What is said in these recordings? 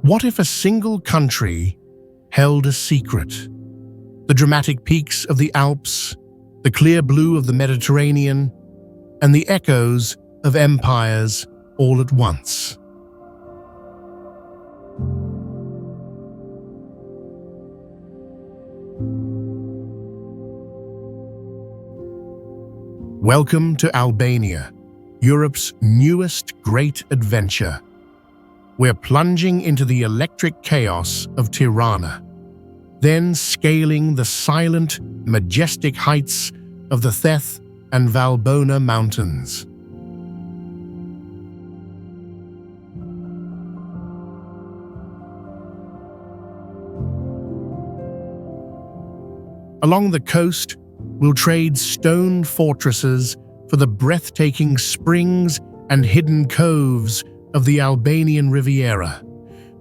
What if a single country held a secret? The dramatic peaks of the Alps, the clear blue of the Mediterranean, and the echoes of empires all at once. Welcome to Albania, Europe's newest great adventure. We're plunging into the electric chaos of Tirana, then scaling the silent, majestic heights of the Theth and Valbona mountains. Along the coast, we'll trade stone fortresses for the breathtaking springs and hidden coves of the Albanian Riviera.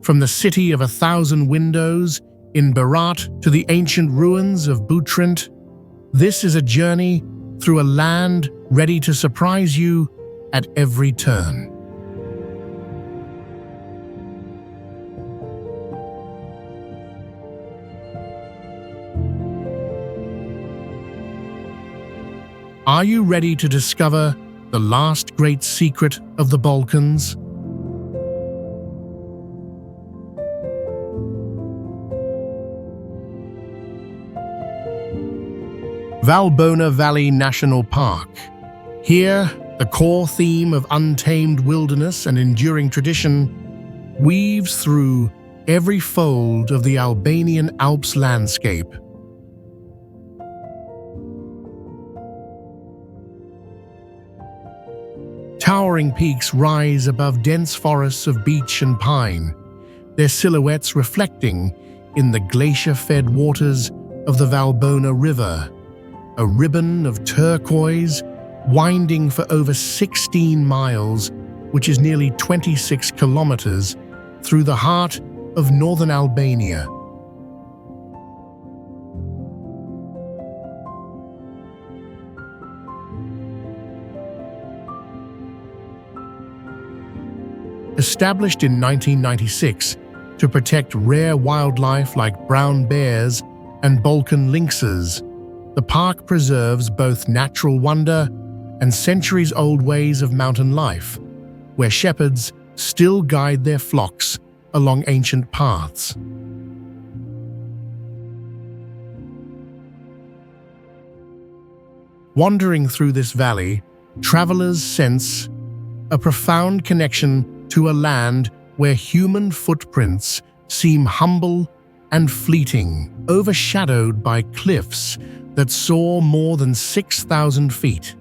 From the city of 1,000 windows in Berat to the ancient ruins of Butrint, this is a journey through a land ready to surprise you at every turn. Are you ready to discover the last great secret of the Balkans? Valbona Valley National Park. Here, the core theme of untamed wilderness and enduring tradition weaves through every fold of the Albanian Alps landscape. Towering peaks rise above dense forests of beech and pine, their silhouettes reflecting in the glacier-fed waters of the Valbona River, a ribbon of turquoise winding for over 16 miles, which is nearly 26 kilometers, through the heart of northern Albania. Established in 1996 to protect rare wildlife like brown bears and Balkan lynxes, the park preserves both natural wonder and centuries-old ways of mountain life, where shepherds still guide their flocks along ancient paths. Wandering through this valley, travelers sense a profound connection to a land where human footprints seem humble and fleeting, overshadowed by cliffs that soar more than 6,000 feet,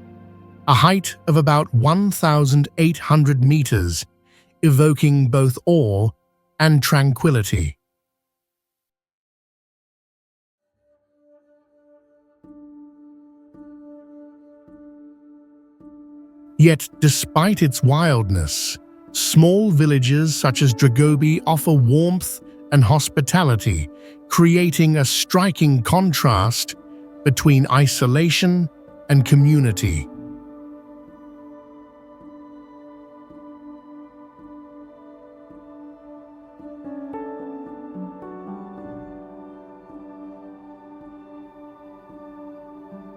a height of about 1,800 meters, evoking both awe and tranquility. Yet, despite its wildness, small villages such as Gjipe offer warmth and hospitality, creating a striking contrast between isolation and community.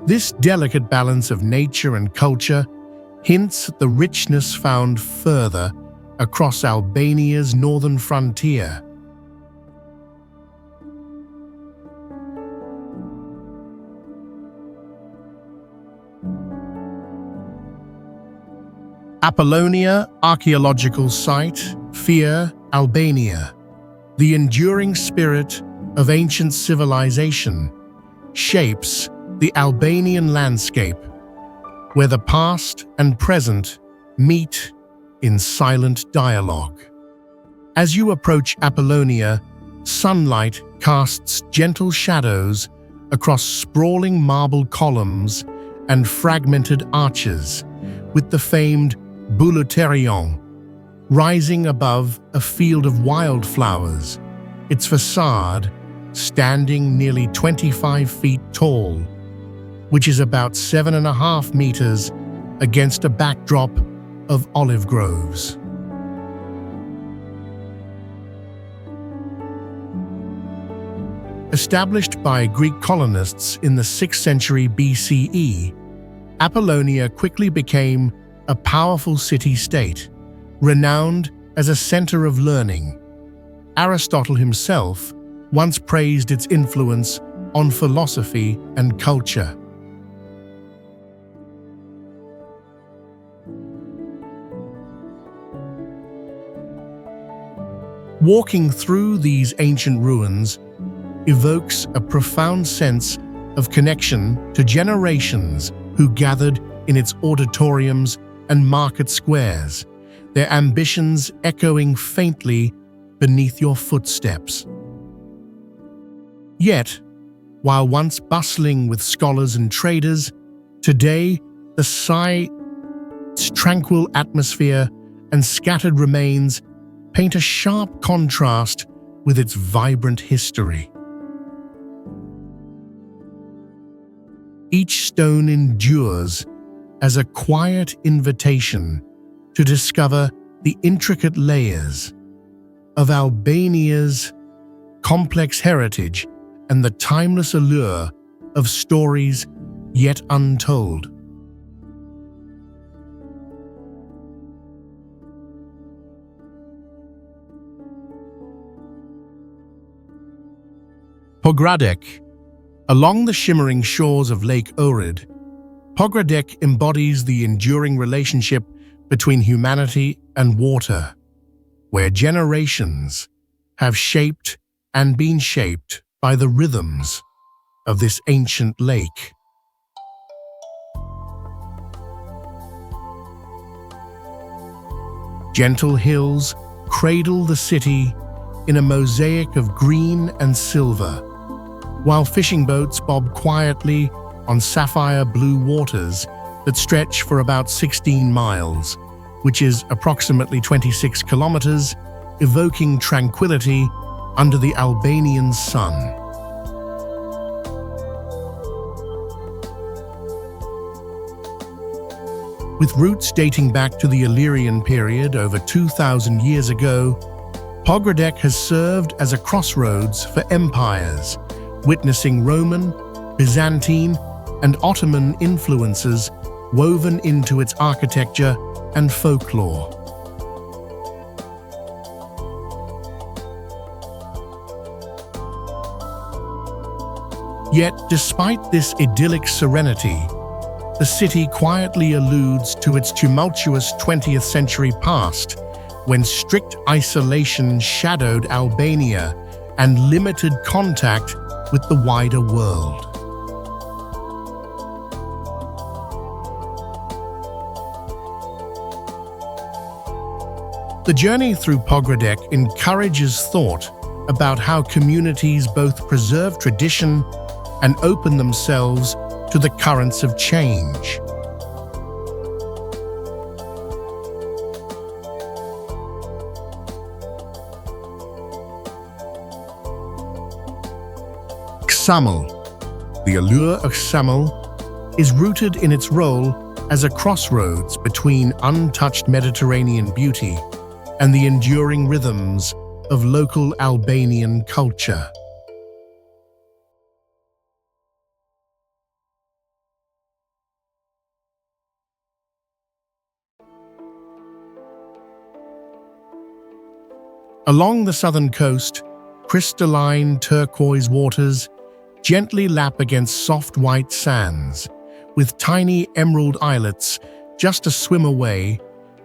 This delicate balance of nature and culture hints at the richness found further across Albania's northern frontier. Apollonia Archaeological Site, Fear, Albania. The enduring spirit of ancient civilization shapes the Albanian landscape, where the past and present meet in silent dialogue. As you approach Apollonia, sunlight casts gentle shadows across sprawling marble columns and fragmented arches, with the famed Butrint rising above a field of wildflowers, its facade standing nearly 25 feet tall, which is about 7.5 meters against a backdrop of olive groves. Established by Greek colonists in the 6th century BCE, Apollonia quickly became a powerful city-state, renowned as a center of learning. Aristotle himself once praised its influence on philosophy and culture. Walking through these ancient ruins evokes a profound sense of connection to generations who gathered in its auditoriums and market squares, their ambitions echoing faintly beneath your footsteps. Yet, while once bustling with scholars and traders, today the site's tranquil atmosphere and scattered remains paint a sharp contrast with its vibrant history. Each stone endures as a quiet invitation to discover the intricate layers of Albania's complex heritage and the timeless allure of stories yet untold. Pogradec. Along the shimmering shores of Lake Ohrid, Pogradec embodies the enduring relationship between humanity and water, where generations have shaped and been shaped by the rhythms of this ancient lake. Gentle hills cradle the city in a mosaic of green and silver, while fishing boats bob quietly on sapphire blue waters that stretch for about 16 miles, which is approximately 26 kilometers, evoking tranquility under the Albanian sun. With roots dating back to the Illyrian period over 2,000 years ago, Pogradec has served as a crossroads for empires, witnessing Roman, Byzantine, and Ottoman influences woven into its architecture and folklore. Yet, despite this idyllic serenity, the city quietly alludes to its tumultuous 20th century past, when strict isolation shadowed Albania and limited contact with the wider world. The journey through Pogradec encourages thought about how communities both preserve tradition and open themselves to the currents of change. Ksamil. The allure of Ksamil is rooted in its role as a crossroads between untouched Mediterranean beauty and the enduring rhythms of local Albanian culture. Along the southern coast, crystalline turquoise waters gently lap against soft white sands, with tiny emerald islets just a swim away,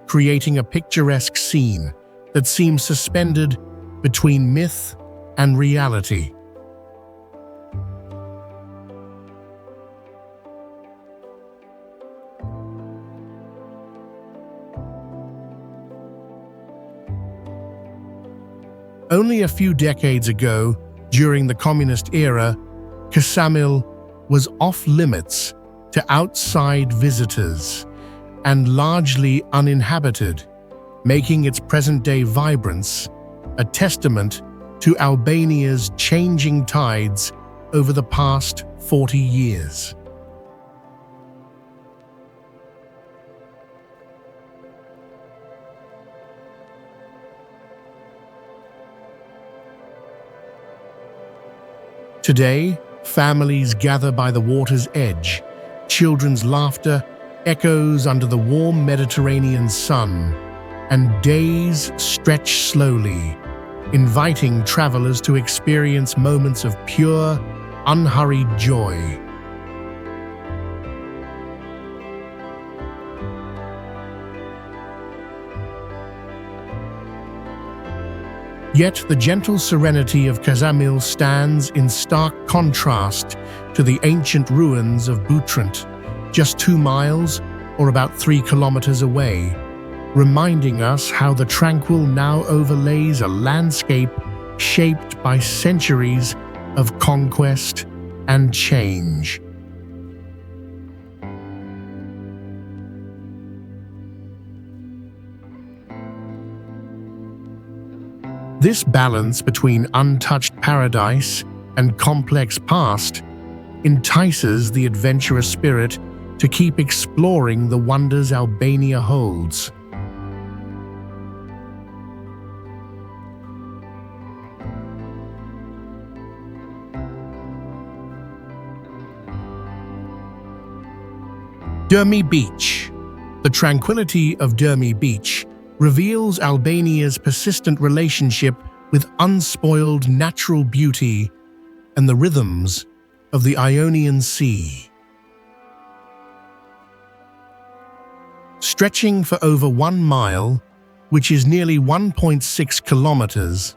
creating a picturesque scene that seems suspended between myth and reality. Only a few decades ago, during the communist era, Ksamil was off-limits to outside visitors and largely uninhabited, making its present-day vibrance a testament to Albania's changing tides over the past 40 years. Today, families gather by the water's edge. Children's laughter echoes under the warm Mediterranean sun, and days stretch slowly, inviting travelers to experience moments of pure, unhurried joy. Yet the gentle serenity of Ksamil stands in stark contrast to the ancient ruins of Butrint, just 2 miles or about 3 kilometers away, reminding us how the tranquil now overlays a landscape shaped by centuries of conquest and change. This balance between untouched paradise and complex past entices the adventurous spirit to keep exploring the wonders Albania holds. Dhërmi Beach. The tranquility of Dhërmi Beach reveals Albania's persistent relationship with unspoiled natural beauty and the rhythms of the Ionian Sea. Stretching for over 1 mile, which is nearly 1.6 kilometers,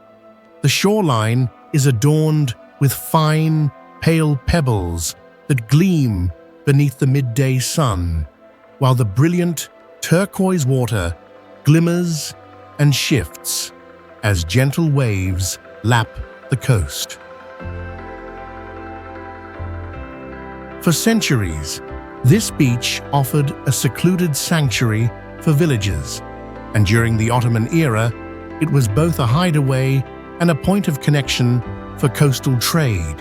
the shoreline is adorned with fine, pale pebbles that gleam beneath the midday sun, while the brilliant turquoise water glimmers and shifts as gentle waves lap the coast. For centuries, this beach offered a secluded sanctuary for villagers, and during the Ottoman era, it was both a hideaway and a point of connection for coastal trade.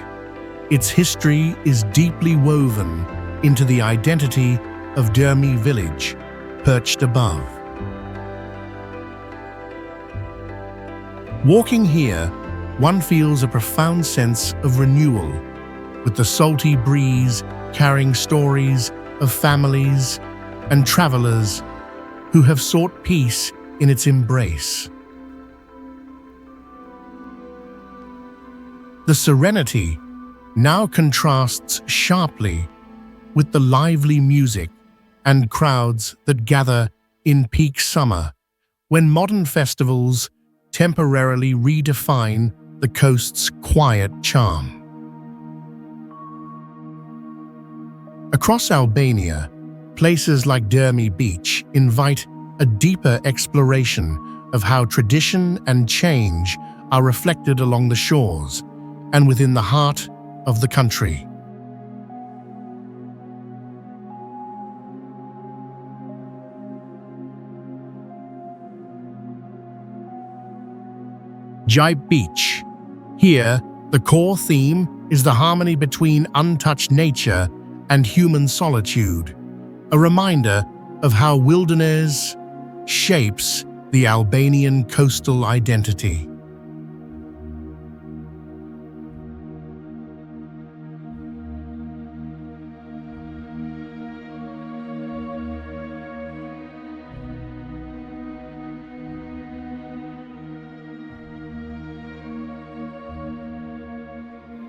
Its history is deeply woven into the identity of Dhërmi village, perched above. Walking here, one feels a profound sense of renewal, with the salty breeze carrying stories of families and travelers who have sought peace in its embrace. The serenity now contrasts sharply with the lively music and crowds that gather in peak summer, when modern festivals temporarily redefine the coast's quiet charm. Across Albania, places like Dhërmi Beach invite a deeper exploration of how tradition and change are reflected along the shores and within the heart of the country. Gjipe Beach. Here, the core theme is the harmony between untouched nature and human solitude, a reminder of how wilderness shapes the Albanian coastal identity.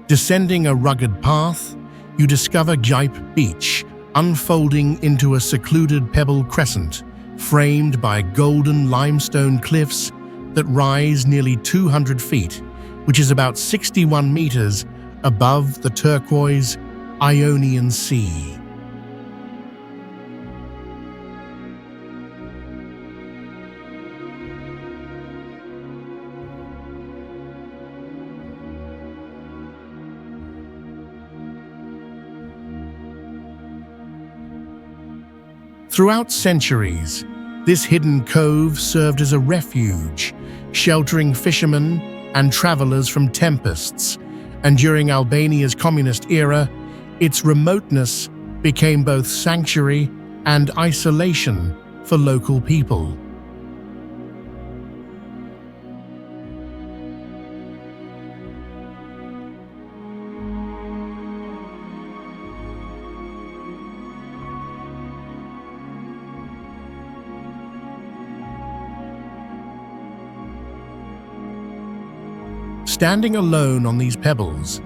Descending a rugged path, you discover Gjipe Beach, unfolding into a secluded pebble crescent, framed by golden limestone cliffs that rise nearly 200 feet, which is about 61 meters above the turquoise Ionian Sea. Throughout centuries, this hidden cove served as a refuge, sheltering fishermen and travelers from tempests, and during Albania's communist era, its remoteness became both sanctuary and isolation for local people. Standing alone on these pebbles,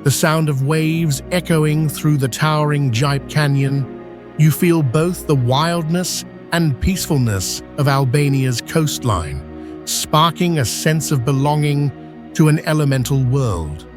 the sound of waves echoing through the towering Gjipe Canyon, you feel both the wildness and peacefulness of Albania's coastline, sparking a sense of belonging to an elemental world.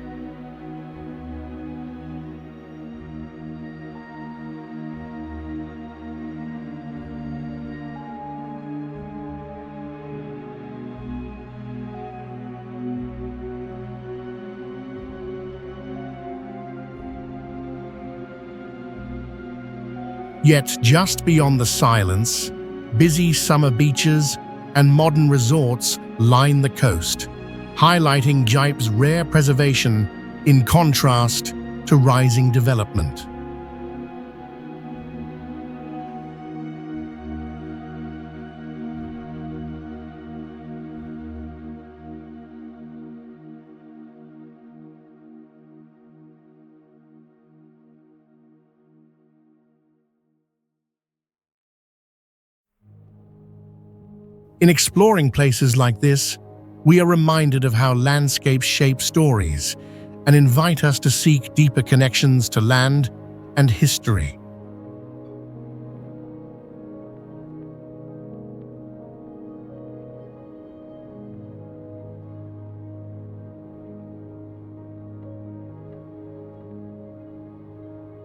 Yet just beyond the silence, busy summer beaches and modern resorts line the coast, highlighting Gjipe's rare preservation in contrast to rising development. In exploring places like this, we are reminded of how landscapes shape stories and invite us to seek deeper connections to land and history.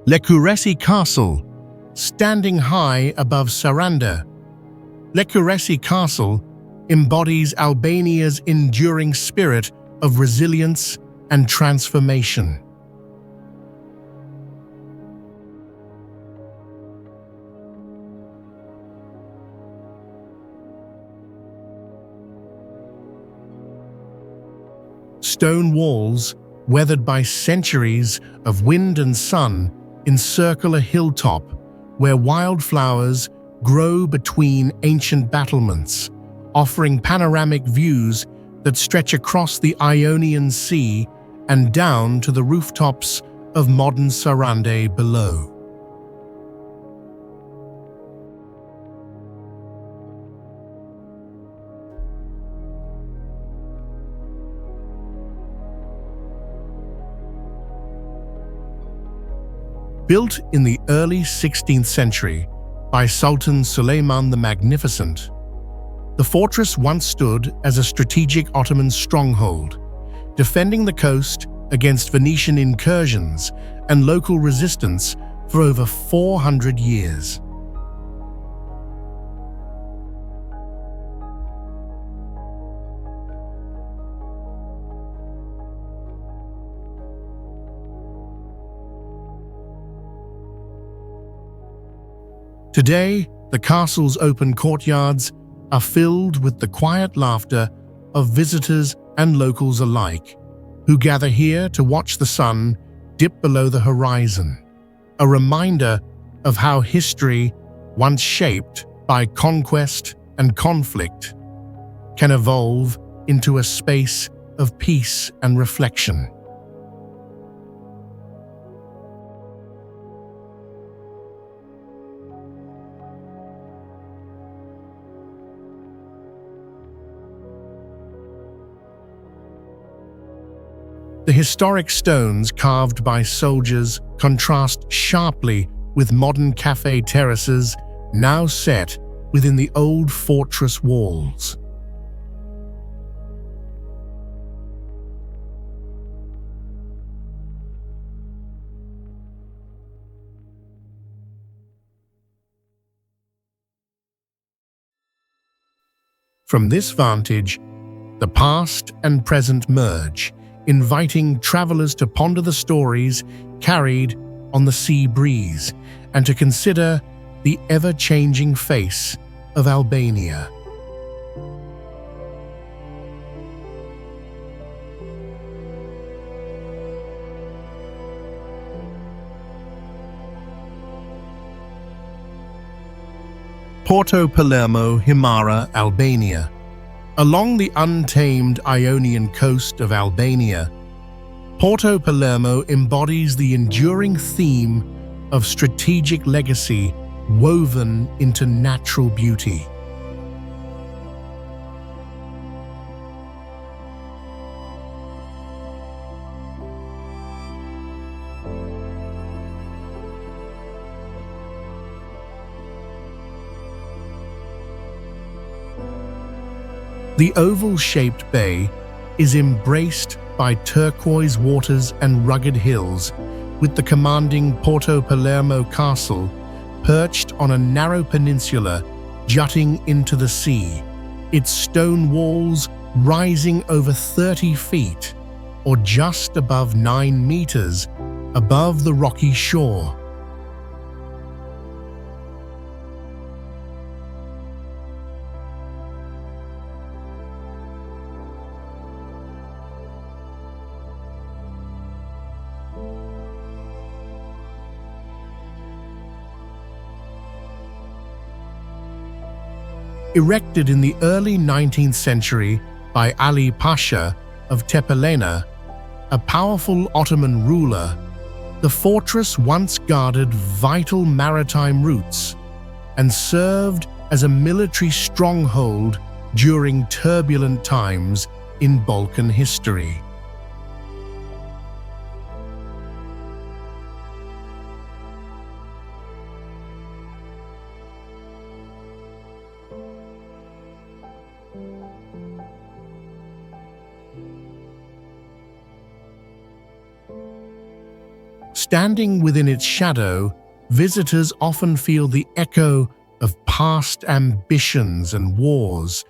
Gjirokast Castle, standing high above Sarand&euml. Gjirokast Castle embodies Albania's enduring spirit of resilience and transformation. Stone walls, weathered by centuries of wind and sun, encircle a hilltop where wildflowers grow between ancient battlements, offering panoramic views that stretch across the Ionian Sea and down to the rooftops of modern Sarand&euml below. Built in the early 16th century by Sultan Suleiman the Magnificent, the fortress once stood as a strategic Ottoman stronghold, defending the coast against Venetian incursions and local resistance for over 400 years. Today, the castle's open courtyards are filled with the quiet laughter of visitors and locals alike, who gather here to watch the sun dip below the horizon, a reminder of how history, once shaped by conquest and conflict, can evolve into a space of peace and reflection. The historic stones carved by soldiers contrast sharply with modern cafe terraces now set within the old fortress walls. From this vantage, the past and present merge, inviting travelers to ponder the stories carried on the sea breeze and to consider the ever-changing face of Albania. Porto Palermo, Himar&euml, Albania. Along the untamed Ionian coast of Albania, Porto Palermo embodies the enduring theme of strategic legacy woven into natural beauty. The oval-shaped bay is embraced by turquoise waters and rugged hills, with the commanding Porto Palermo Castle perched on a narrow peninsula jutting into the sea, its stone walls rising over 30 feet, or just above 9 meters above the rocky shore. Erected in the early 19th century by Ali Pasha of Tepelena, a powerful Ottoman ruler, the fortress once guarded vital maritime routes and served as a military stronghold during turbulent times in Balkan history. Standing within its shadow, visitors often feel the echo of past ambitions and wars,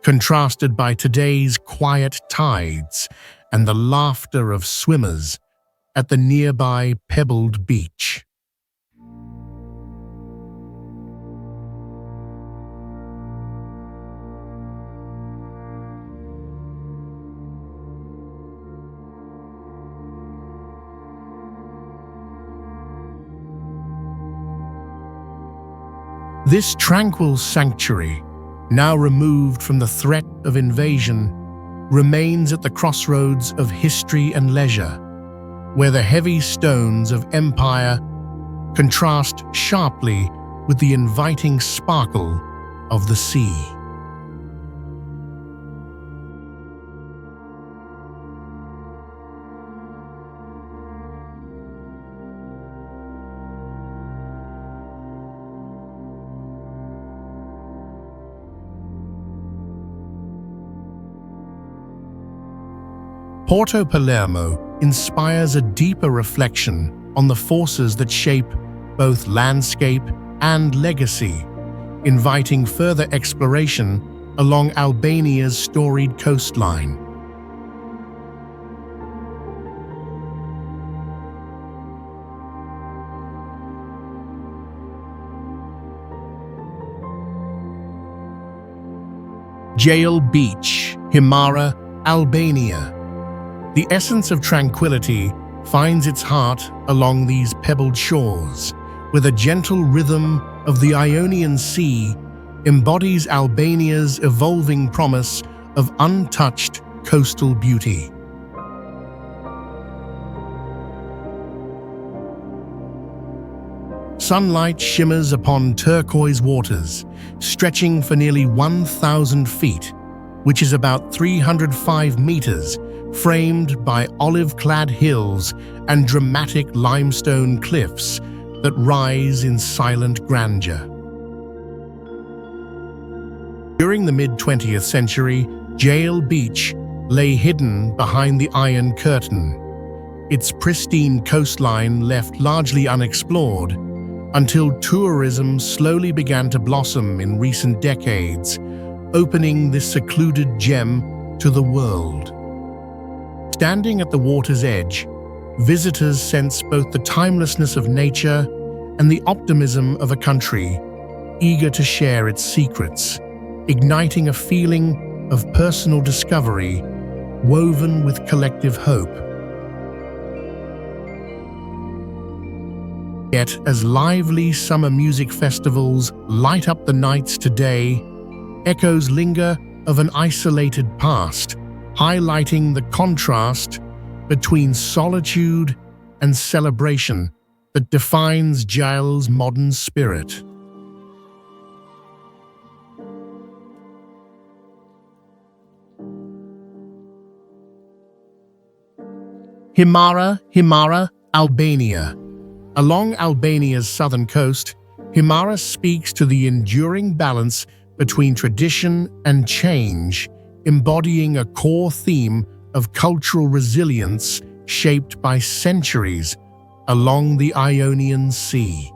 contrasted by today's quiet tides and the laughter of swimmers at the nearby pebbled beach. This tranquil sanctuary, now removed from the threat of invasion, remains at the crossroads of history and leisure, where the heavy stones of empire contrast sharply with the inviting sparkle of the sea. Porto Palermo inspires a deeper reflection on the forces that shape both landscape and legacy, inviting further exploration along Albania's storied coastline. Gjipe Beach, Himar&euml, Albania. The essence of tranquility finds its heart along these pebbled shores, where the gentle rhythm of the Ionian Sea embodies Albania's evolving promise of untouched coastal beauty. Sunlight shimmers upon turquoise waters, stretching for nearly 1,000 feet, which is about 305 meters, framed by olive-clad hills and dramatic limestone cliffs that rise in silent grandeur. During the mid-20th century, Gjipe Beach lay hidden behind the Iron Curtain, its pristine coastline left largely unexplored, until tourism slowly began to blossom in recent decades, opening this secluded gem to the world. Standing at the water's edge, visitors sense both the timelessness of nature and the optimism of a country eager to share its secrets, igniting a feeling of personal discovery woven with collective hope. Yet, as lively summer music festivals light up the nights today, echoes linger of an isolated past, highlighting the contrast between solitude and celebration that defines Gjipe's modern spirit. Himar&euml, Albania. Along Albania's southern coast, Himar speaks to the enduring balance between tradition and change, embodying a core theme of cultural resilience shaped by centuries along the Ionian Sea.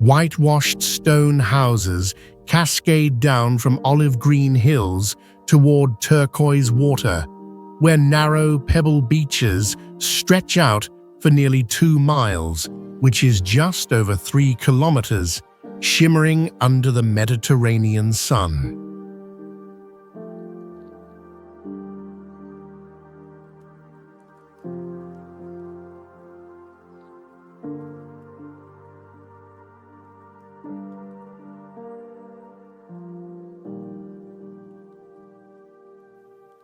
Whitewashed stone houses cascade down from olive green hills toward turquoise water, where narrow pebble beaches stretch out for nearly 2 miles, which is just over 3 kilometers, shimmering under the Mediterranean sun.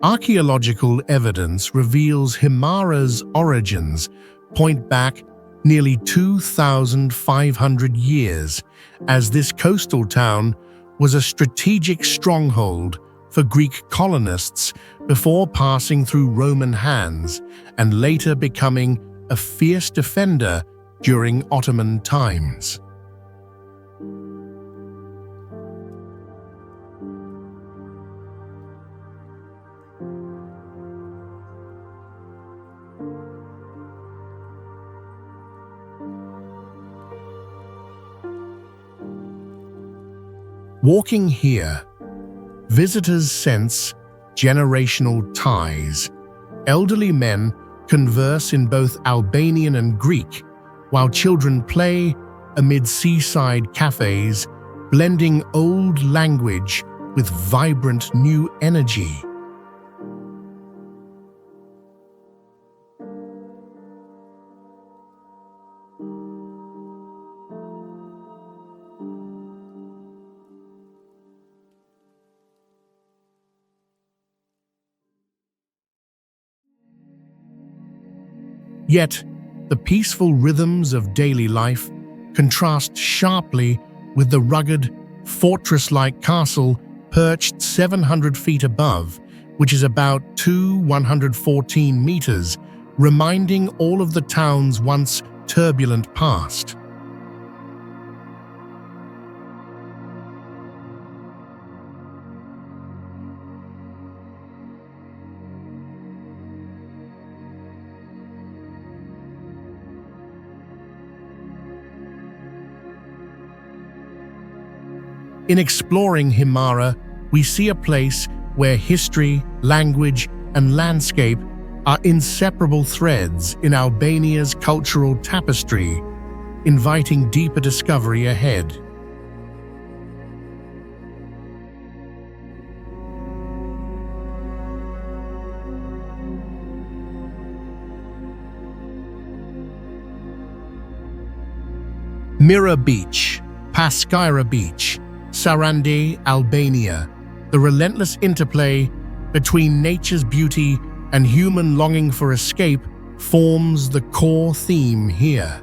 Archaeological evidence reveals Himara's origins point back nearly 2,500 years, as this coastal town was a strategic stronghold for Greek colonists before passing through Roman hands and later becoming a fierce defender during Ottoman times. Walking here, visitors sense generational ties. Elderly men converse in both Albanian and Greek, while children play amid seaside cafes, blending old language with vibrant new energy. Yet, the peaceful rhythms of daily life contrast sharply with the rugged, fortress-like castle perched 700 feet above, which is about 114 meters, reminding all of the town's once turbulent past. In exploring Himara, we see a place where history, language, and landscape are inseparable threads in Albania's cultural tapestry, inviting deeper discovery ahead. Mira Beach, Paskira Beach, Sarand&euml, Albania. The relentless interplay between nature's beauty and human longing for escape forms the core theme here.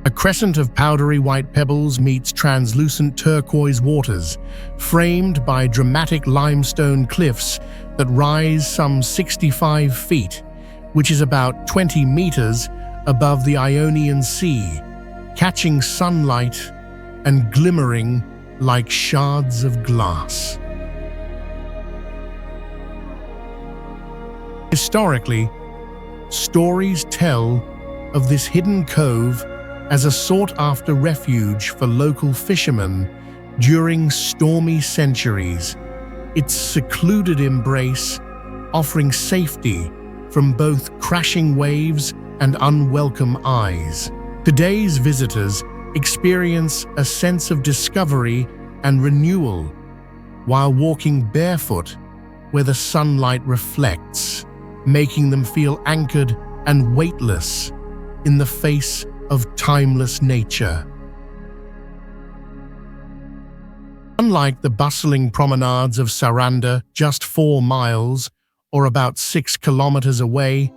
A crescent of powdery white pebbles meets translucent turquoise waters, framed by dramatic limestone cliffs that rise some 65 feet, which is about 20 meters above the Ionian Sea, catching sunlight and glimmering like shards of glass. Historically, stories tell of this hidden cove as a sought-after refuge for local fishermen during stormy centuries, its secluded embrace offering safety from both crashing waves and unwelcome eyes. Today's visitors experience a sense of discovery and renewal while walking barefoot where the sunlight reflects, making them feel anchored and weightless in the face of timeless nature. Unlike the bustling promenades of Saranda, just 4 miles or about 6 kilometers away,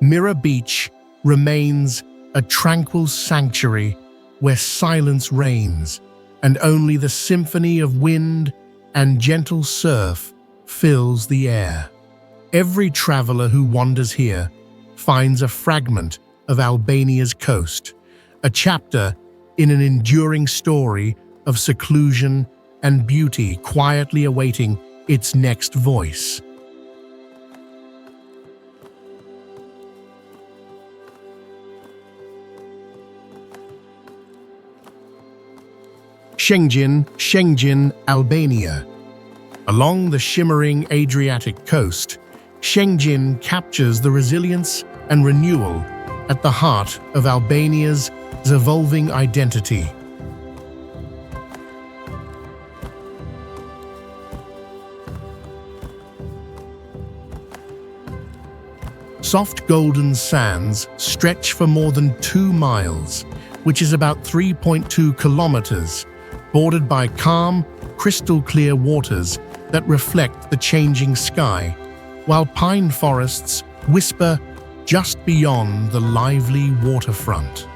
Mira Beach remains a tranquil sanctuary where silence reigns and only the symphony of wind and gentle surf fills the air. Every traveler who wanders here finds a fragment of Albania's coast, a chapter in an enduring story of seclusion and beauty quietly awaiting its next voice. Sh&eumlngjin, Albania. Along the shimmering Adriatic coast, Sh&eumlngjin captures the resilience and renewal at the heart of Albania's evolving identity. Soft golden sands stretch for more than 2 miles, which is about 3.2 kilometers, bordered by calm, crystal-clear waters that reflect the changing sky, while pine forests whisper just beyond the lively waterfront.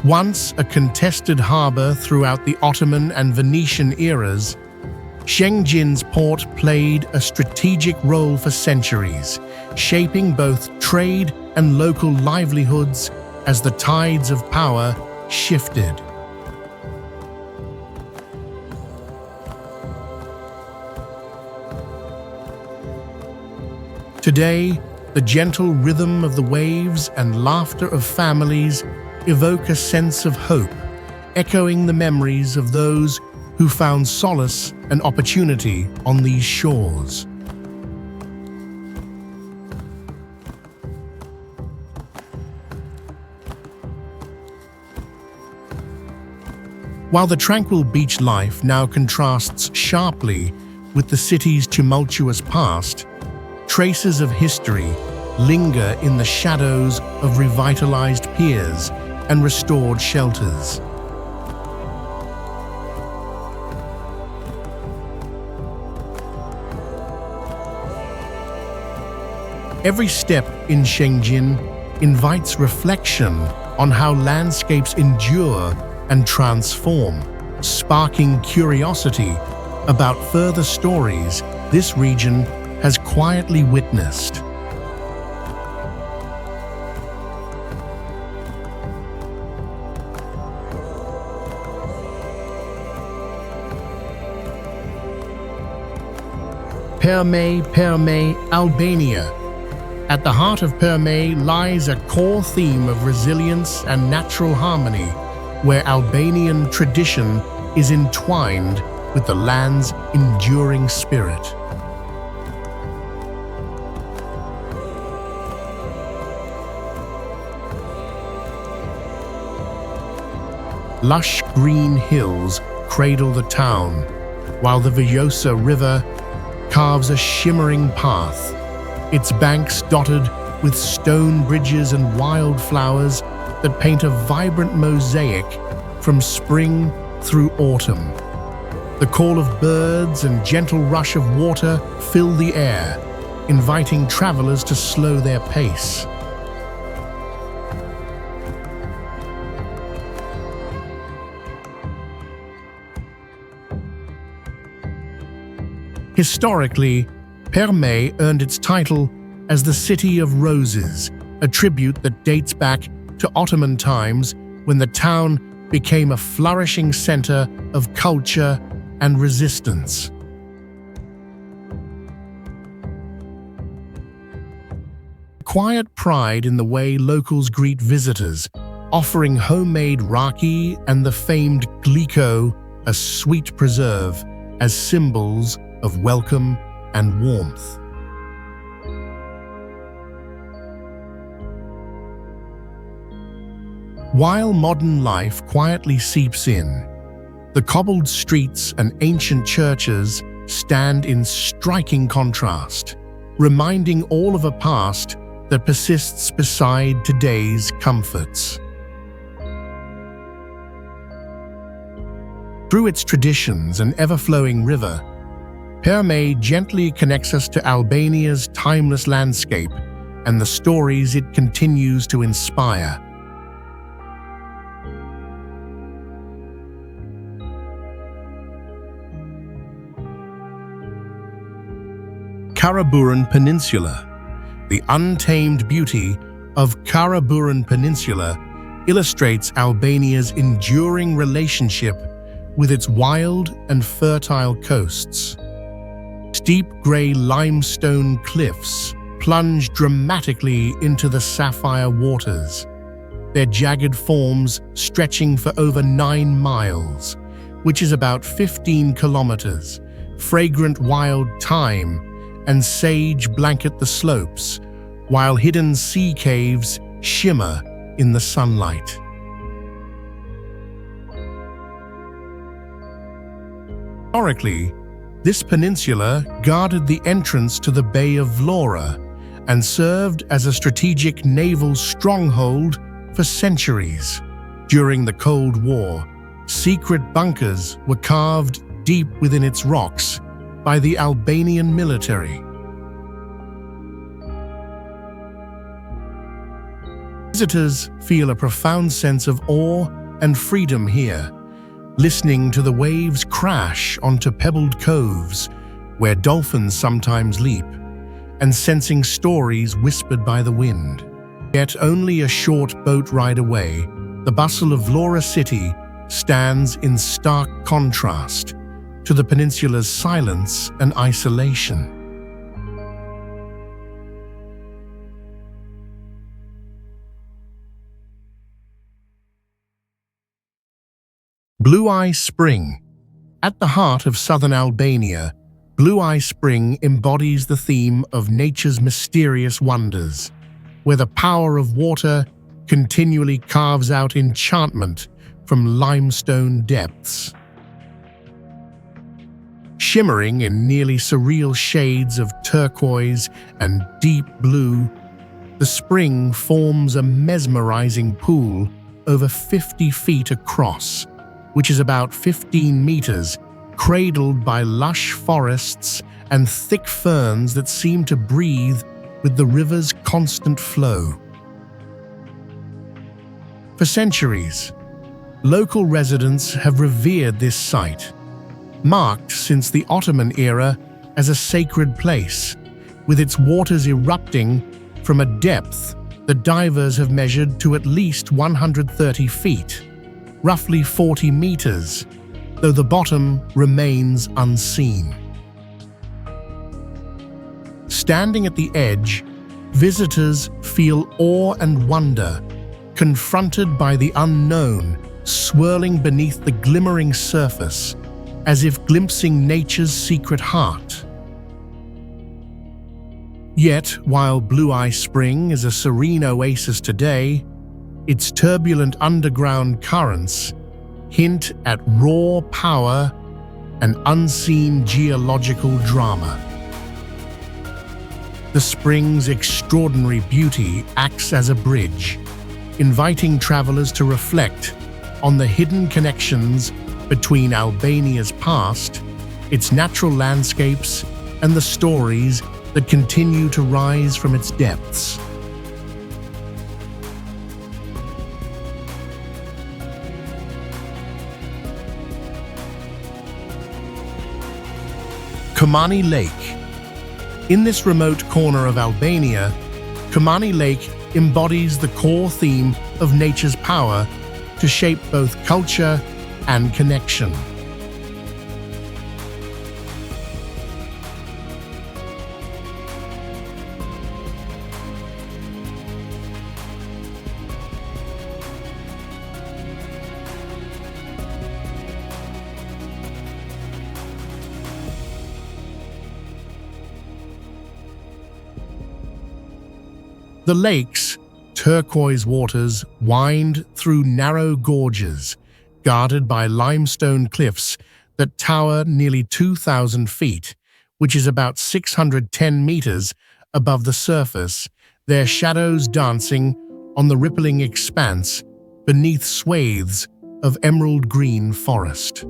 Once a contested harbor throughout the Ottoman and Venetian eras, Sh&eumlngjin's port played a strategic role for centuries, shaping both trade and local livelihoods as the tides of power shifted. Today, the gentle rhythm of the waves and laughter of families evoke a sense of hope, echoing the memories of those who found solace and opportunity on these shores. While the tranquil beach life now contrasts sharply with the city's tumultuous past, traces of history linger in the shadows of revitalized piers and restored shelters. Every step in Sh&eumlngjin invites reflection on how landscapes endure and transform, sparking curiosity about further stories this region has quietly witnessed. P&eumlrmet, Albania. At the heart of P&eumlrmet lies a core theme of resilience and natural harmony, where Albanian tradition is entwined with the land's enduring spirit. Lush green hills cradle the town, while the Vjosa River carves a shimmering path, its banks dotted with stone bridges and wildflowers that paint a vibrant mosaic from spring through autumn. The call of birds and gentle rush of water fill the air, inviting travelers to slow their pace. Historically, P&eumlrmet earned its title as the City of Roses, a tribute that dates back to Ottoman times when the town became a flourishing center of culture and resistance. Quiet pride in the way locals greet visitors, offering homemade raki and the famed gliko, a sweet preserve, as symbols of welcome and warmth. While modern life quietly seeps in, the cobbled streets and ancient churches stand in striking contrast, reminding all of a past that persists beside today's comforts. Through its traditions and ever-flowing river, P&eumlrmet gently connects us to Albania's timeless landscape and the stories it continues to inspire. Karaburun Peninsula. The untamed beauty of Karaburun Peninsula illustrates Albania's enduring relationship with its wild and fertile coasts. Steep grey limestone cliffs plunge dramatically into the sapphire waters, their jagged forms stretching for over 9 miles, which is about 15 kilometers. Fragrant wild thyme and sage blanket the slopes, while hidden sea caves shimmer in the sunlight. Historically, this peninsula guarded the entrance to the Bay of Vlora and served as a strategic naval stronghold for centuries. During the Cold War, secret bunkers were carved deep within its rocks by the Albanian military. Visitors feel a profound sense of awe and freedom here, listening to the waves crash onto pebbled coves where dolphins sometimes leap, and sensing stories whispered by the wind. Yet only a short boat ride away, the bustle of Vlora city stands in stark contrast to the peninsula's silence and isolation. Blue Eye Spring. At the heart of southern Albania, Blue Eye Spring embodies the theme of nature's mysterious wonders, where the power of water continually carves out enchantment from limestone depths. Shimmering in nearly surreal shades of turquoise and deep blue, the spring forms a mesmerizing pool over 50 feet across, which is about 15 meters, cradled by lush forests and thick ferns that seem to breathe with the river's constant flow. For centuries, local residents have revered this site, marked since the Ottoman era as a sacred place, with its waters erupting from a depth that divers have measured to at least 130 feet, roughly 40 meters, though the bottom remains unseen. Standing at the edge, visitors feel awe and wonder, confronted by the unknown swirling beneath the glimmering surface, as if glimpsing nature's secret heart. Yet, while Blue Eye Spring is a serene oasis today, its turbulent underground currents hint at raw power and unseen geological drama. The spring's extraordinary beauty acts as a bridge, inviting travelers to reflect on the hidden connections between Albania's past, its natural landscapes, and the stories that continue to rise from its depths. Komani Lake. In this remote corner of Albania, Komani Lake embodies the core theme of nature's power to shape both culture and connection. The lake's turquoise waters wind through narrow gorges, guarded by limestone cliffs that tower nearly 2,000 feet, which is about 610 meters above the surface, their shadows dancing on the rippling expanse beneath swathes of emerald green forest.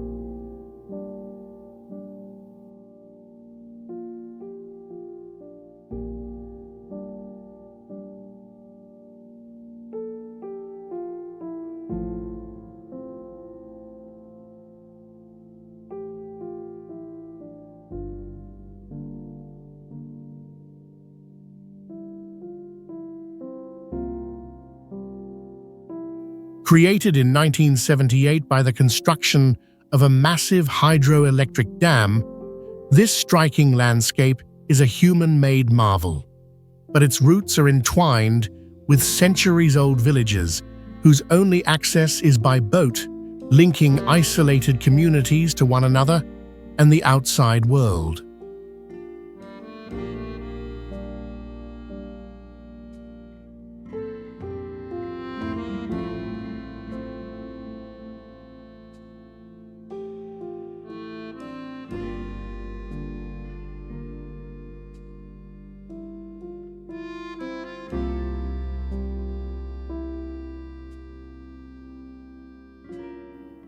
Created in 1978 by the construction of a massive hydroelectric dam, this striking landscape is a human-made marvel. But its roots are entwined with centuries-old villages whose only access is by boat, linking isolated communities to one another and the outside world.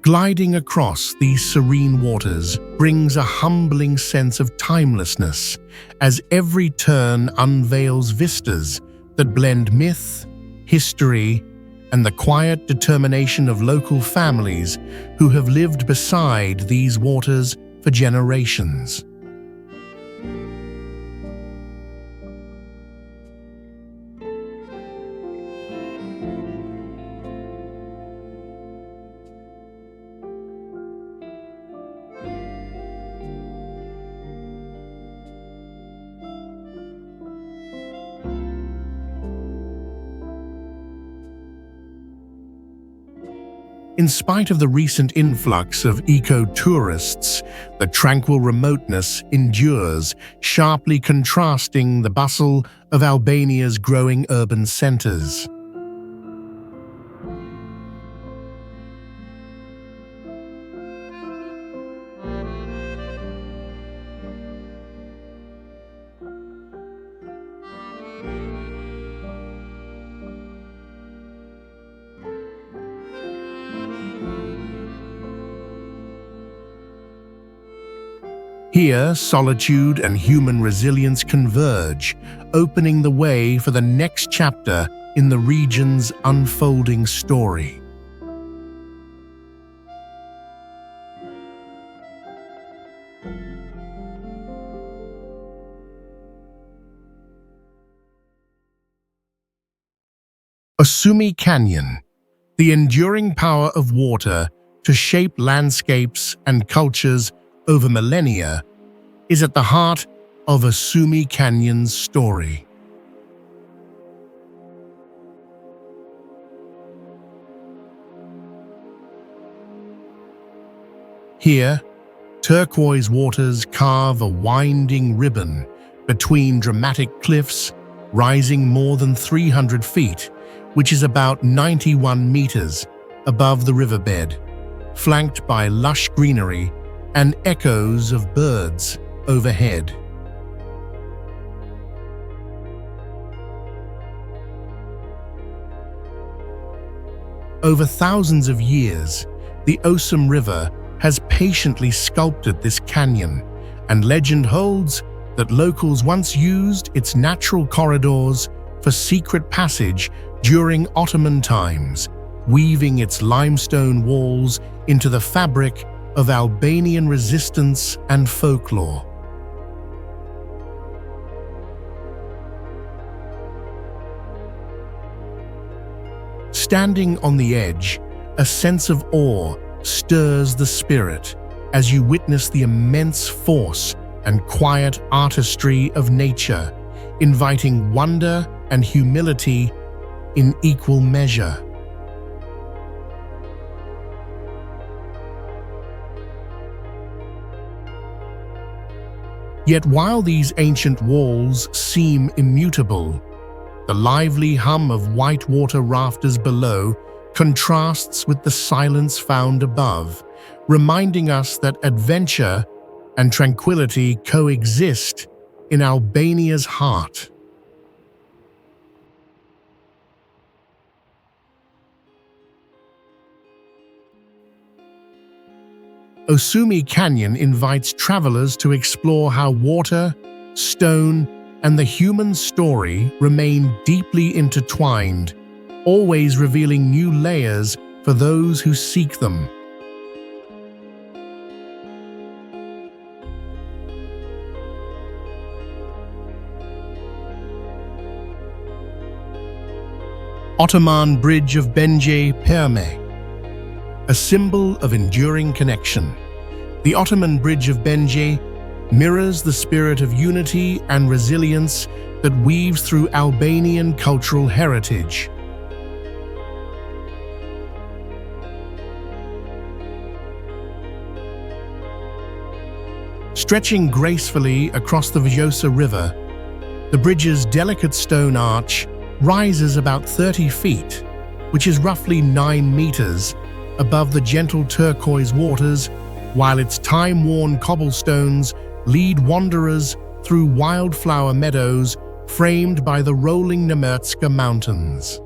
Gliding across these serene waters brings a humbling sense of timelessness, as every turn unveils vistas that blend myth, history, and the quiet determination of local families who have lived beside these waters for generations. In spite of the recent influx of eco-tourists, the tranquil remoteness endures, sharply contrasting the bustle of Albania's growing urban centers. Here, solitude and human resilience converge, opening the way for the next chapter in the region's unfolding story. Osumi Canyon, the enduring power of water to shape landscapes and cultures over millennia, is at the heart of Osumi Canyon's story. Here, turquoise waters carve a winding ribbon between dramatic cliffs rising more than 300 feet, which is about 91 meters above the riverbed, flanked by lush greenery and echoes of birds overhead. Over thousands of years, the Osum River has patiently sculpted this canyon, and legend holds that locals once used its natural corridors for secret passage during Ottoman times, weaving its limestone walls into the fabric of Albanian resistance and folklore. Standing on the edge, a sense of awe stirs the spirit as you witness the immense force and quiet artistry of nature, inviting wonder and humility in equal measure. Yet while these ancient walls seem immutable, the lively hum of whitewater rafters below contrasts with the silence found above, reminding us that adventure and tranquility coexist in Albania's heart. Osumi Canyon invites travelers to explore how water, stone, and the human story remain deeply intertwined, always revealing new layers for those who seek them. Ottoman Bridge of Gjipe, a symbol of enduring connection. The Ottoman Bridge of Gjipe mirrors the spirit of unity and resilience that weaves through Albanian cultural heritage. Stretching gracefully across the Vjosa River, the bridge's delicate stone arch rises about 30 feet, which is roughly 9 meters, above the gentle turquoise waters, while its time-worn cobblestones lead wanderers through wildflower meadows framed by the rolling Nemertska Mountains.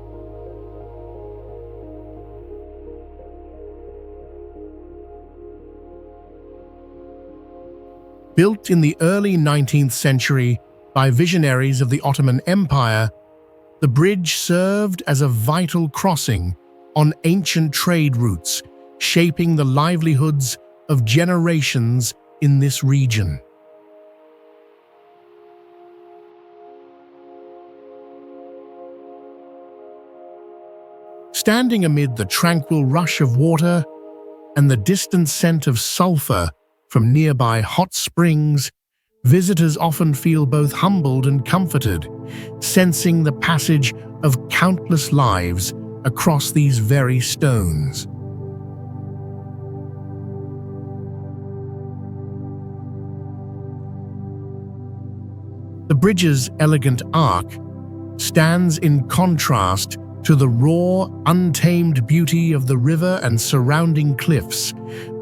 Built in the early 19th century by visionaries of the Ottoman Empire, the bridge served as a vital crossing on ancient trade routes, shaping the livelihoods of generations in this region. Standing amid the tranquil rush of water and the distant scent of sulfur from nearby hot springs, visitors often feel both humbled and comforted, sensing the passage of countless lives across these very stones. The bridge's elegant arc stands in contrast to the raw, untamed beauty of the river and surrounding cliffs,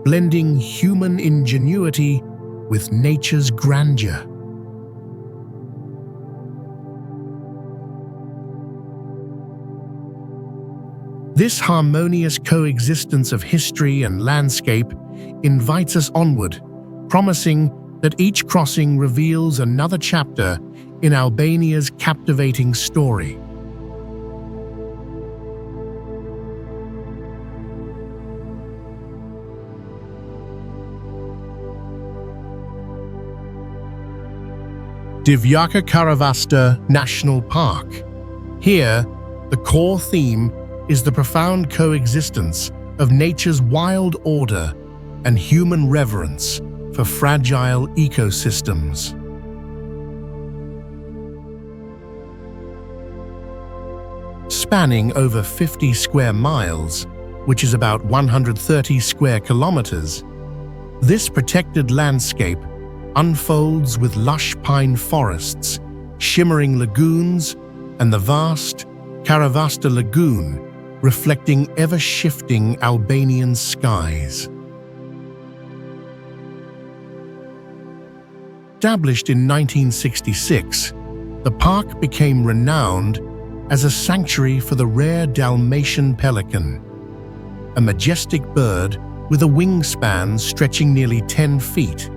blending human ingenuity with nature's grandeur. This harmonious coexistence of history and landscape invites us onward, promising that each crossing reveals another chapter in Albania's captivating story. Divjak&euml National Park. Here, the core theme is the profound coexistence of nature's wild order and human reverence for fragile ecosystems. Spanning over 50 square miles, which is about 130 square kilometers, this protected landscape unfolds with lush pine forests, shimmering lagoons, and the vast Karavasta Lagoon, reflecting ever-shifting Albanian skies. Established in 1966, the park became renowned as a sanctuary for the rare Dalmatian pelican, a majestic bird with a wingspan stretching nearly 10 feet,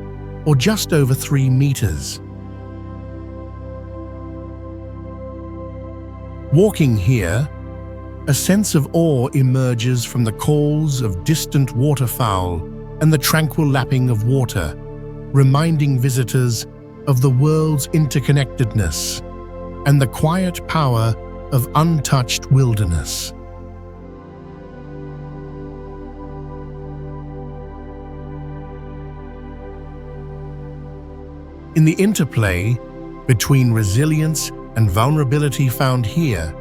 or just over 3 meters. Walking here, a sense of awe emerges from the calls of distant waterfowl and the tranquil lapping of water, reminding visitors of the world's interconnectedness and the quiet power of untouched wilderness. In the interplay between resilience and vulnerability found here,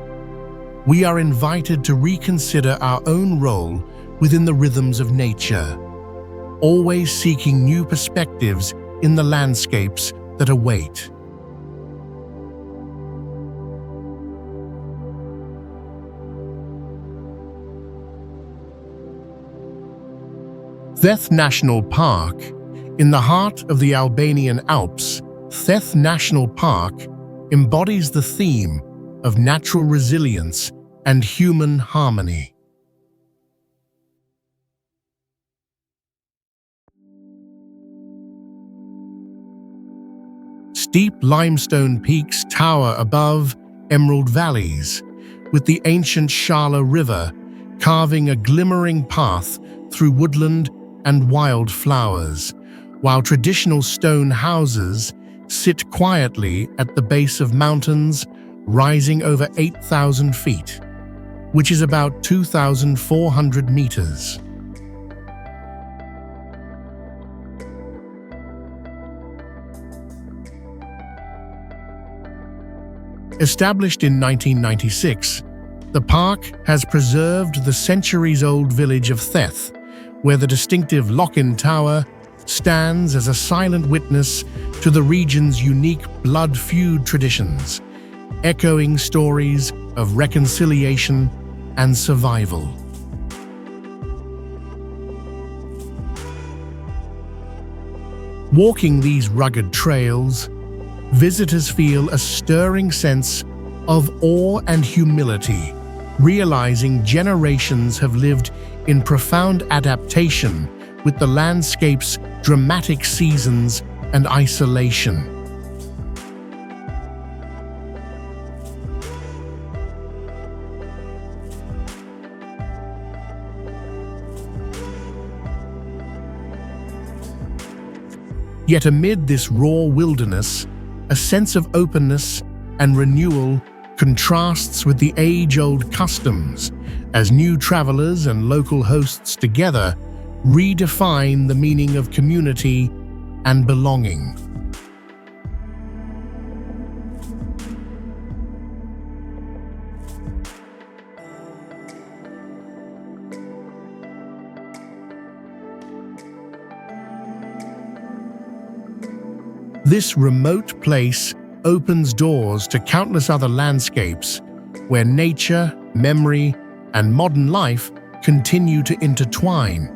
we are invited to reconsider our own role within the rhythms of nature, always seeking new perspectives in the landscapes that await. Theth National Park. In the heart of the Albanian Alps, Theth National Park embodies the theme of natural resilience and human harmony. Steep limestone peaks tower above emerald valleys, with the ancient Shala River carving a glimmering path through woodland and wild flowers, while traditional stone houses sit quietly at the base of mountains rising over 8,000 feet. which is about 2,400 meters. Established in 1996, the park has preserved the centuries-old village of Theth, where the distinctive lock-in tower stands as a silent witness to the region's unique blood feud traditions, echoing stories of reconciliation and survival. Walking these rugged trails, visitors feel a stirring sense of awe and humility, realizing generations have lived in profound adaptation with the landscape's dramatic seasons and isolation. Yet amid this raw wilderness, a sense of openness and renewal contrasts with the age-old customs as new travelers and local hosts together redefine the meaning of community and belonging. This remote place opens doors to countless other landscapes where nature, memory, and modern life continue to intertwine.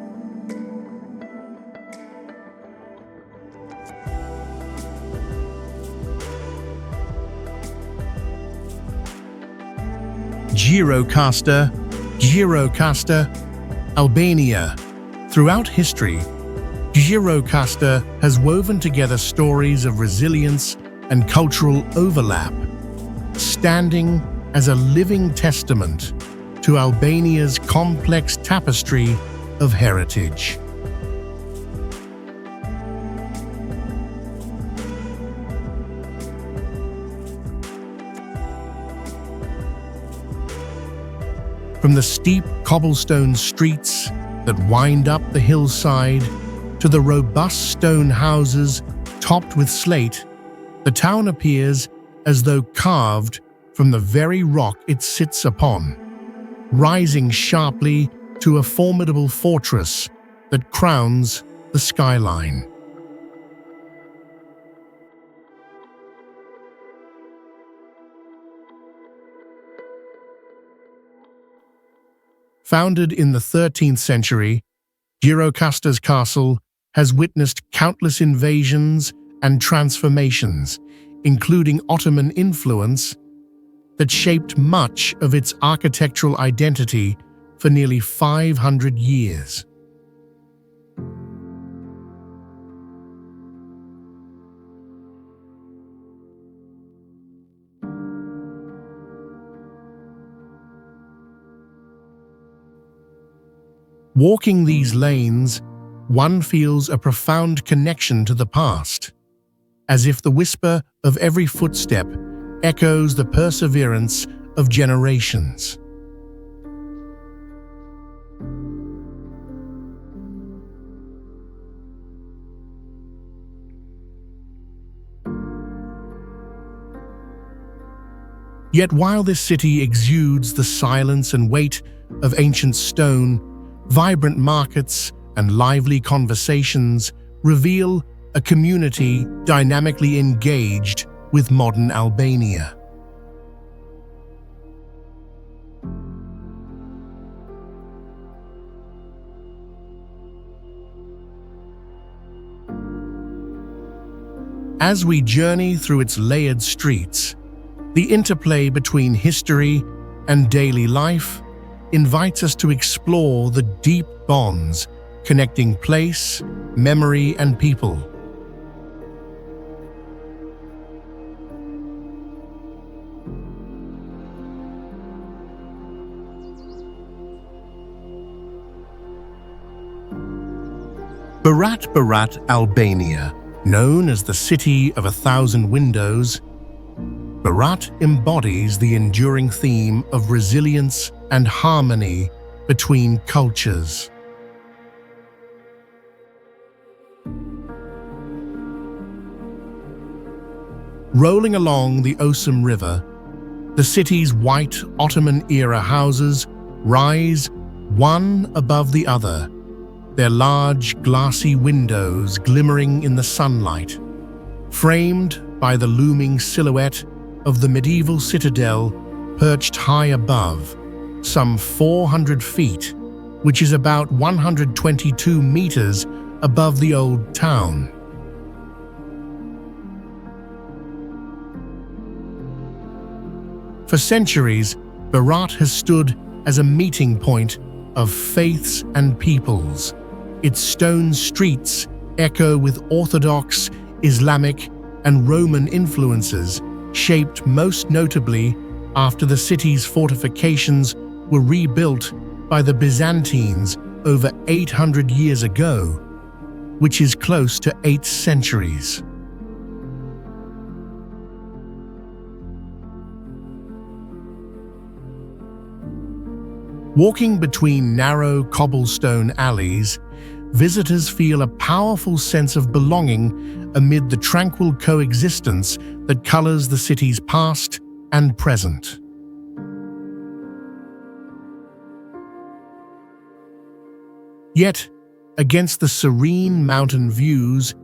Gjirokast&eumlr, Albania. Throughout history, Gjirokast has woven together stories of resilience and cultural overlap, standing as a living testament to Albania's complex tapestry of heritage. From the steep cobblestone streets that wind up the hillside to the robust stone houses topped with slate, the town appears as though carved from the very rock it sits upon, rising sharply to a formidable fortress that crowns the skyline. Founded in the 13th century, Gjirokast's castle has witnessed countless invasions and transformations, including Ottoman influence, that shaped much of its architectural identity for nearly 500 years. Walking these lanes, one feels a profound connection to the past, as if the whisper of every footstep echoes the perseverance of generations. Yet while this city exudes the silence and weight of ancient stone, vibrant markets and lively conversations reveal a community dynamically engaged with modern Albania. As we journey through its layered streets, the interplay between history and daily life invites us to explore the deep bonds connecting place, memory, and people. Berat, Albania, known as the City of 1,000 Windows, Berat embodies the enduring theme of resilience and harmony between cultures. Rolling along the Osum River, the city's white Ottoman-era houses rise one above the other, their large glassy windows glimmering in the sunlight, framed by the looming silhouette of the medieval citadel perched high above, some 400 feet, which is about 122 meters above the old town. For centuries, Berat has stood as a meeting point of faiths and peoples. Its stone streets echo with Orthodox, Islamic, and Roman influences, shaped most notably after the city's fortifications were rebuilt by the Byzantines over 800 years ago, which is close to 8 centuries. Walking between narrow cobblestone alleys, visitors feel a powerful sense of belonging amid the tranquil coexistence that colors the city's past and present. Yet, against the serene mountain views,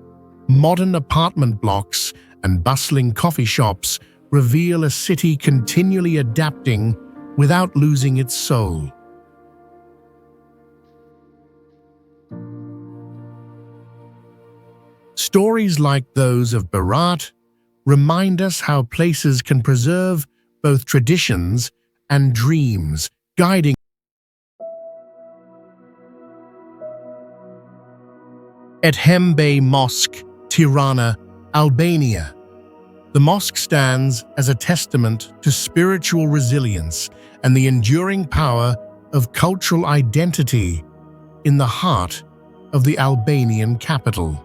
modern apartment blocks and bustling coffee shops reveal a city continually adapting without losing its soul. Stories like those of Berat remind us how places can preserve both traditions and dreams, guiding at Bey Mosque, Tirana, Albania. The mosque stands as a testament to spiritual resilience and the enduring power of cultural identity in the heart of the Albanian capital.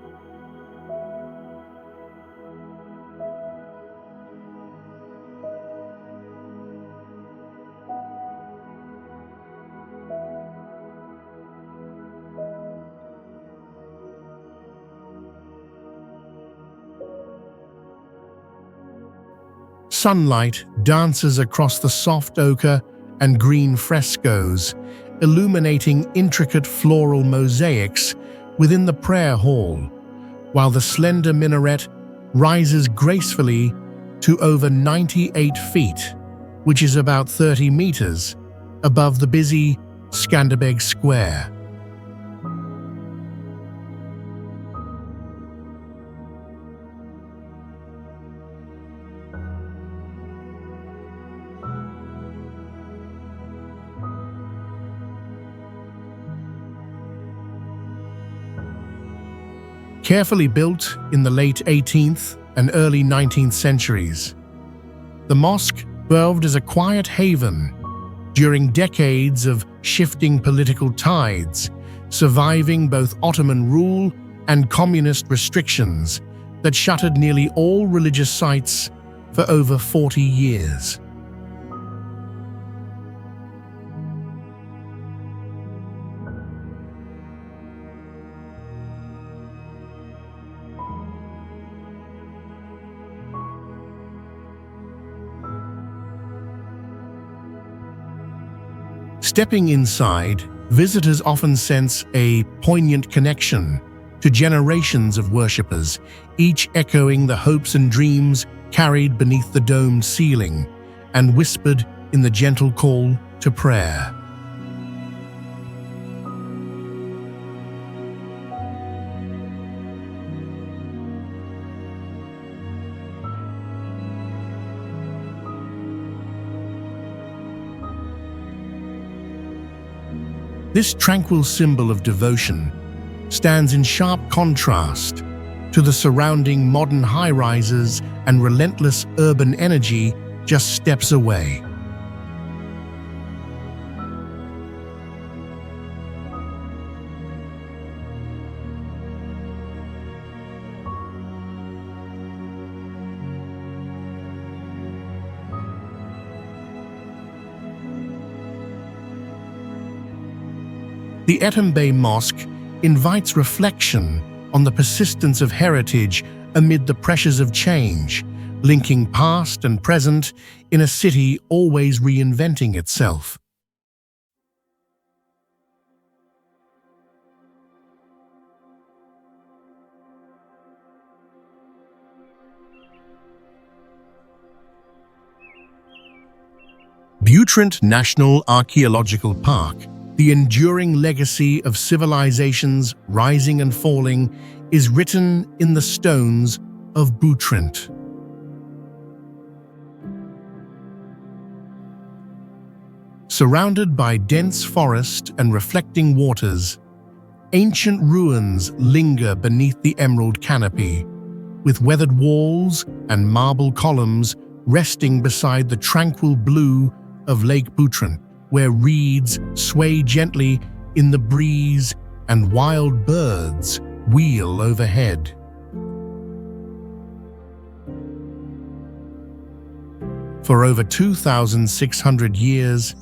Sunlight dances across the soft ochre and green frescoes, illuminating intricate floral mosaics within the prayer hall, while the slender minaret rises gracefully to over 98 feet, which is about 30 meters above the busy Skanderbeg Square. Carefully built in the late 18th and early 19th centuries, the mosque served as a quiet haven during decades of shifting political tides, surviving both Ottoman rule and communist restrictions that shuttered nearly all religious sites for over 40 years. Stepping inside, visitors often sense a poignant connection to generations of worshippers, each echoing the hopes and dreams carried beneath the domed ceiling and whispered in the gentle call to prayer. This tranquil symbol of devotion stands in sharp contrast to the surrounding modern high-rises and relentless urban energy just steps away. Bey Mosque invites reflection on the persistence of heritage amid the pressures of change, linking past and present in a city always reinventing itself. Butrint Archaeological Park, the enduring legacy of civilizations rising and falling, is written in the stones of Butrint. Surrounded by dense forest and reflecting waters, ancient ruins linger beneath the emerald canopy, with weathered walls and marble columns resting beside the tranquil blue of Lake Butrint, where reeds sway gently in the breeze and wild birds wheel overhead. For over 2,600 years,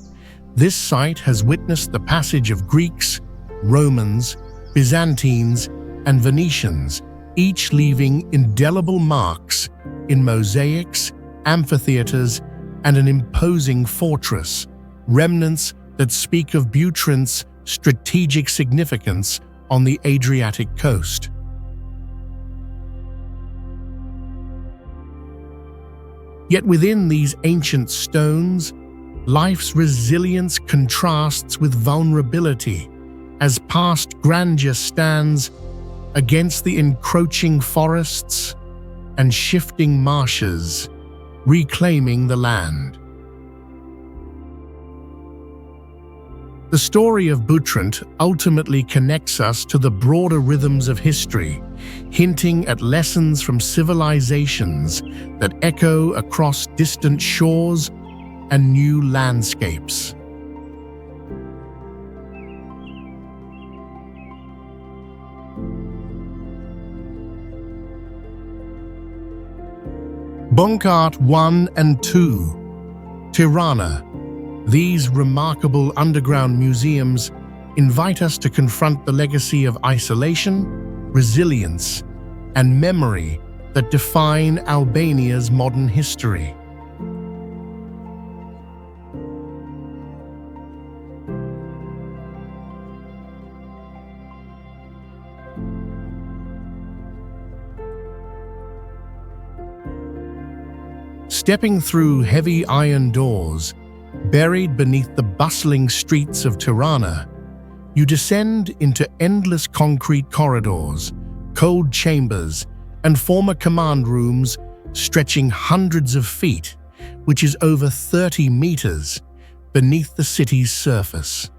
this site has witnessed the passage of Greeks, Romans, Byzantines, and Venetians, each leaving indelible marks in mosaics, amphitheaters, and an imposing fortress, remnants that speak of Butrint's strategic significance on the Adriatic coast. Yet within these ancient stones, life's resilience contrasts with vulnerability, as past grandeur stands against the encroaching forests and shifting marshes, reclaiming the land. The story of Butrint ultimately connects us to the broader rhythms of history, hinting at lessons from civilizations that echo across distant shores and new landscapes. Bunk'Art 1 and 2, Tirana. These remarkable underground museums invite us to confront the legacy of isolation, resilience, and memory that define Albania's modern history. Stepping through heavy iron doors, buried beneath the bustling streets of Tirana, you descend into endless concrete corridors, cold chambers, and former command rooms stretching hundreds of feet, which is over 30 meters, beneath the city's surface.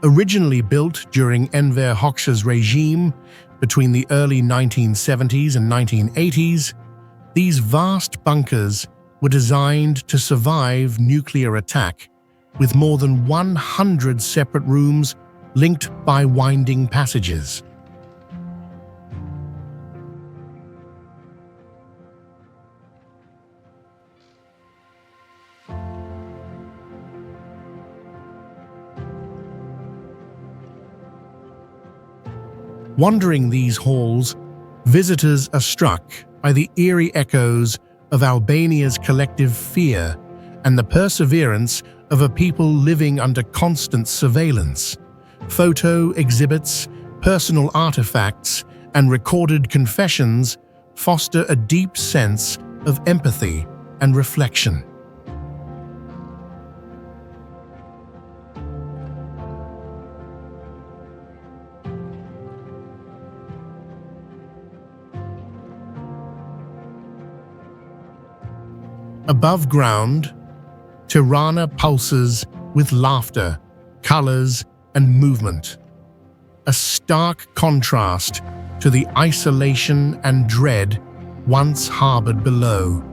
Originally built during Enver Hoxha's regime between the early 1970s and 1980s, these vast bunkers were designed to survive nuclear attack, with more than 100 separate rooms linked by winding passages. Wandering these halls, visitors are struck by the eerie echoes of Albania's collective fear and the perseverance of a people living under constant surveillance. Photo exhibits, personal artifacts, and recorded confessions foster a deep sense of empathy and reflection. Above ground, Tirana pulses with laughter, colors, and movement, a stark contrast to the isolation and dread once harbored below.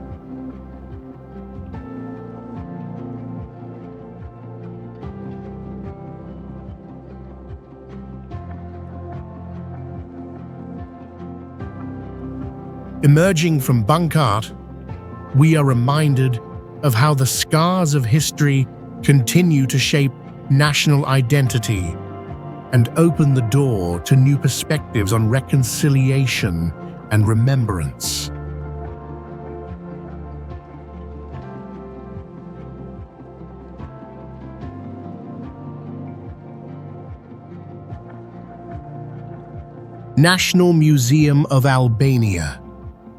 Emerging from Bunk'Art, we are reminded of how the scars of history continue to shape national identity and open the door to new perspectives on reconciliation and remembrance. National Museum of Albania.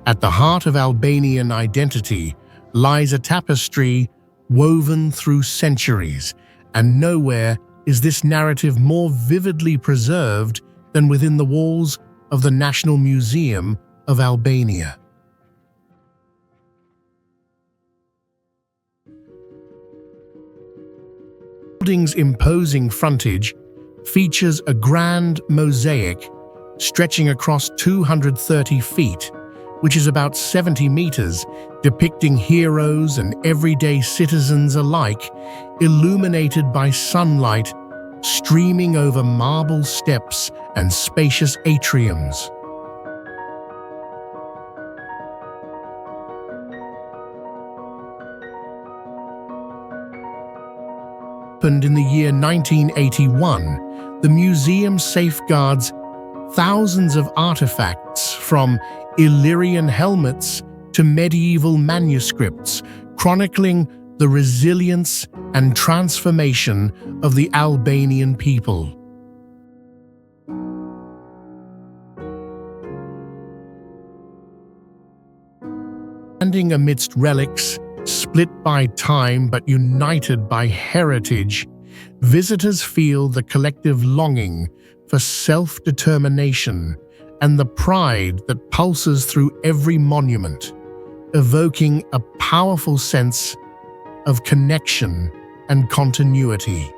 At the heart of Albanian identity lies a tapestry woven through centuries, and nowhere is this narrative more vividly preserved than within the walls of the National Museum of Albania. The building's imposing frontage features a grand mosaic stretching across 230 feet, which is about 70 meters, depicting heroes and everyday citizens alike, illuminated by sunlight streaming over marble steps and spacious atriums. Opened in the year 1981, the museum safeguards thousands of artifacts from Illyrian helmets to medieval manuscripts, chronicling the resilience and transformation of the Albanian people. Standing amidst relics, split by time but united by heritage, visitors feel the collective longing for self-determination and the pride that pulses through every monument, evoking a powerful sense of connection and continuity.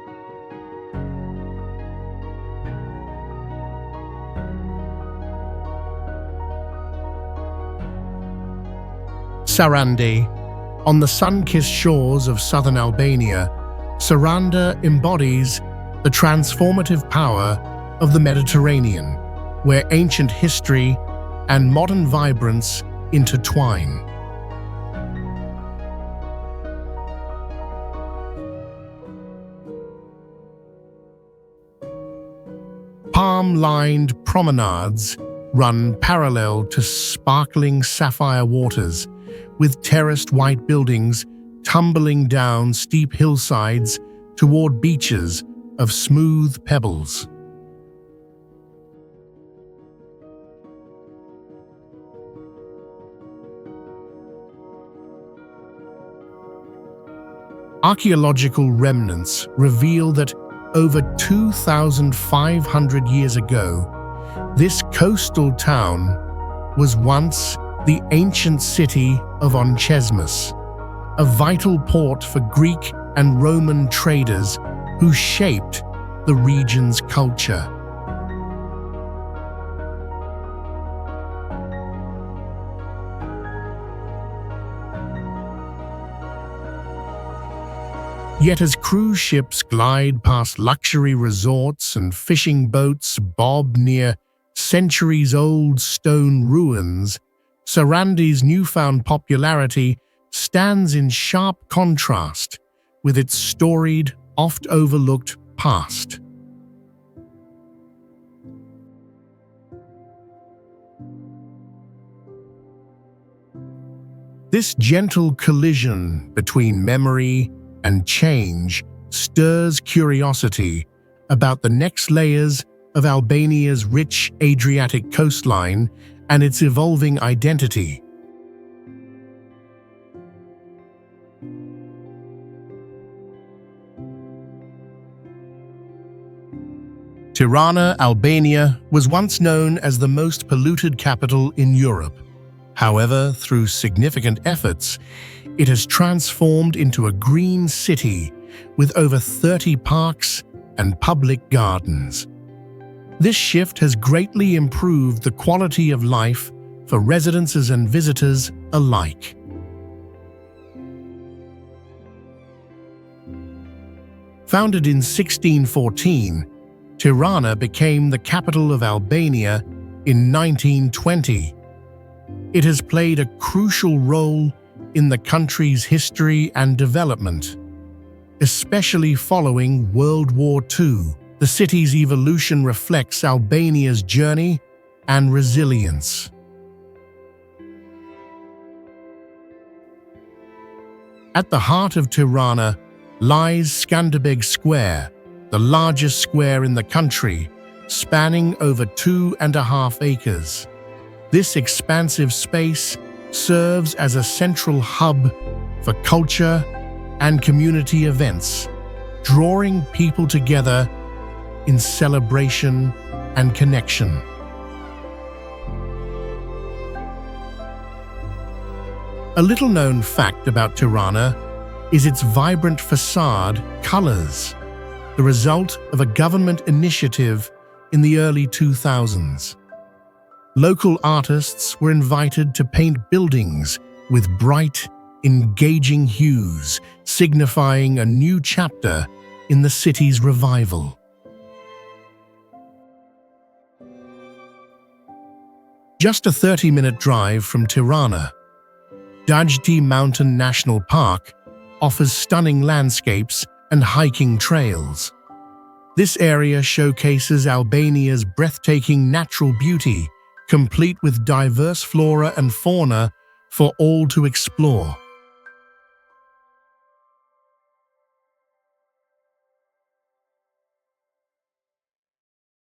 Sarand&euml. On the sun-kissed shores of southern Albania, Sarand&euml embodies the transformative power of the Mediterranean, where ancient history and modern vibrance intertwine. Palm-lined promenades run parallel to sparkling sapphire waters, with terraced white buildings tumbling down steep hillsides toward beaches of smooth pebbles. Archaeological remnants reveal that over 2,500 years ago, this coastal town was once the ancient city of Onchesmus, a vital port for Greek and Roman traders who shaped the region's culture. Yet as cruise ships glide past luxury resorts and fishing boats bob near centuries-old stone ruins, Sarand&euml's newfound popularity stands in sharp contrast with its storied, oft-overlooked past. This gentle collision between memory and change stirs curiosity about the next layers of Albania's rich Adriatic coastline and its evolving identity. Tirana, Albania, was once known as the most polluted capital in Europe. However, through significant efforts, it has transformed into a green city with over 30 parks and public gardens. This shift has greatly improved the quality of life for residents and visitors alike. Founded in 1614, Tirana became the capital of Albania in 1920. It has played a crucial role in the country's history and development, especially following World War II. The city's evolution reflects Albania's journey and resilience. At the heart of Tirana lies Skanderbeg Square, the largest square in the country, spanning over 2.5 acres. This expansive space serves as a central hub for culture and community events, drawing people together in celebration and connection. A little-known fact about Tirana is its vibrant facade colors, the result of a government initiative in the early 2000s. Local artists were invited to paint buildings with bright, engaging hues, signifying a new chapter in the city's revival. Just a 30-minute drive from Tirana, Dh&eumlrmi Mountain National Park offers stunning landscapes and hiking trails. This area showcases Albania's breathtaking natural beauty, complete with diverse flora and fauna for all to explore.